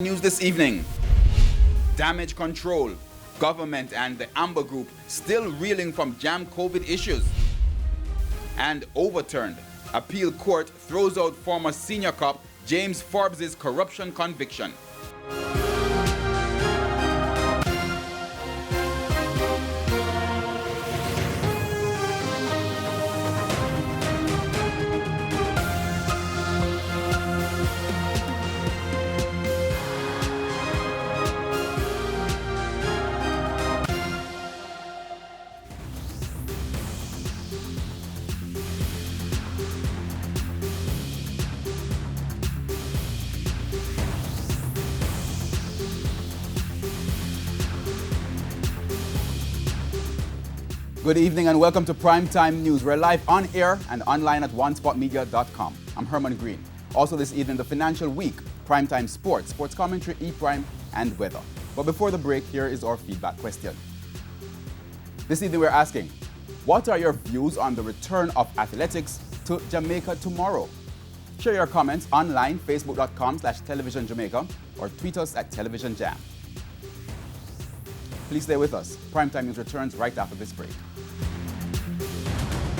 News this evening. Damage control. Government and the Amber Group still reeling from jam COVID issues. And overturned. Appeal court throws out former senior cop James Forbes' corruption conviction. Good evening and welcome to Primetime News. We're live on air and online at onespotmedia.com. I'm Herman Green. Also this evening, the Financial Week, Primetime Sports, Sports Commentary, E-Prime, and Weather. But before the break, here is our feedback question. This evening we're asking, what are your views on the return of athletics to Jamaica tomorrow? Share your comments online, facebook.com/televisionjamaica, or tweet us at televisionjam. Please stay with us. Primetime News returns right after this break.